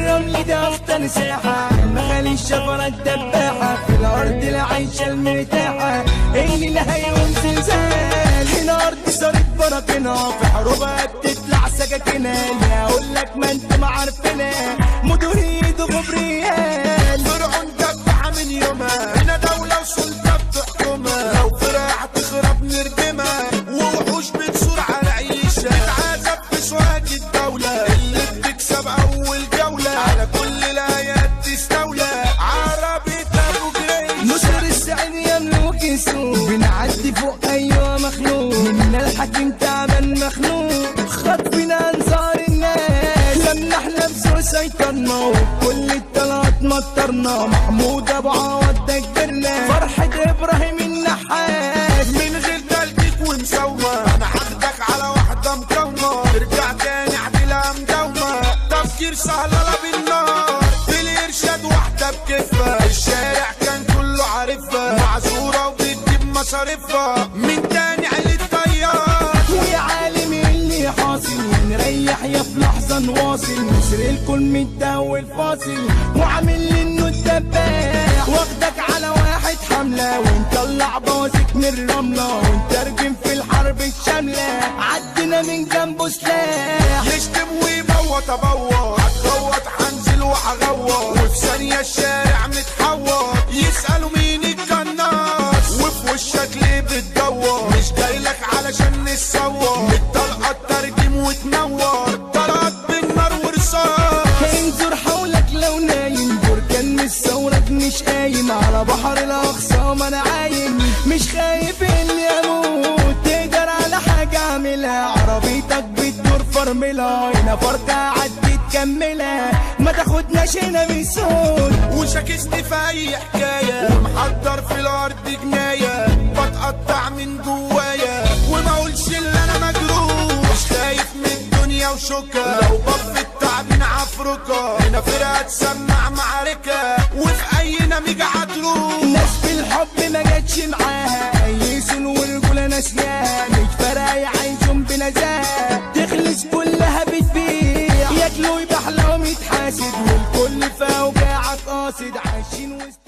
الرمل ده افضل ساحة، مخالي الشفرة الدباحة في الارض العيشة المرتاحة اللي لها يوم زلزال. هنا ارض صارت براكنها في حروبها بتطلع سكاكينها، اللي هقولك ما انت ما عارفينها مدهيد غبريال. فرعون دبحة من يومها، هنا دولة وسلطة بتحكمها، لو فرع تخرب نردمها ووحوش بتصور على عيشة تتعذب في سواق الدولة اللي بتكسب اول جولة على كل الايات تستولى. عربي ابو جريش مصر السعيد يملك السوق، بنعدي فوق ايوه مخلوق من الحكيم تعبان مخنوق، خطفنا انظار الناس لما احنا بسوق سيطرنا وكل الطلعات مطرنا. محمود ابو عوض ده كبرنا، فرحة ابراهيم النحاس من غير تلكيك ومسومة. انا هاخدك على واحدة مكونة ترجع تاني عدلها مداومة. تفكير سهلة بالنار في الارشاد واحدة بكفة، الشارع كان كله عارفها معذورة وبتجيب مصاريفها من تاني عيلة طيار. ويا عالمي اللي حاصل نريح يا في لحظة نواصل، مصر الكل متداول فاصل وعامل لي انه الدباح. واخدك على واحد حملة ونطلع بوازيك من الرملة ونترجم في الحرب الشاملة، عدنا من جنبه سلاح. يشتم ويبوط ابوط، هتغوط هنزل وهغوط وفي ثانية الشارع متحوط. يسألوا مين القناص وفي وشك ليه بتدور، مش جايلك علشان نتصور الطلقة ترجم وتنور. طلقات بالنار ورصاص انظر حولك لو نايم، بركان مش ثورك مش قايم على بحر الاقصى ما انا عايم، مش خايف اني اموت تقدر على حاجة اعملها. عربيتك بتدور فرملها هنا فرقة عدي تكملها، ما تاخدناش هنا بسهول. وشاكسني في اي حكاية ومحضر في الارض جناية، بتقطع من جوايا وما اقولش اللي انا مجروح. مش خايف من الدنيا وشوكة، لو بف التعبين عفركة هنا فرقة تسمع معركة وفي اي نميجة هتروح. ناس في الحب ما جاتش معاها، يسون ورجولة ناسياها، مش فارقة يعيشون بنزاهة، تخلص كلها بتبيع، ياكلوا يبحلقوا يتحاسد والكل في اوجاعك قاصد عايشين وسط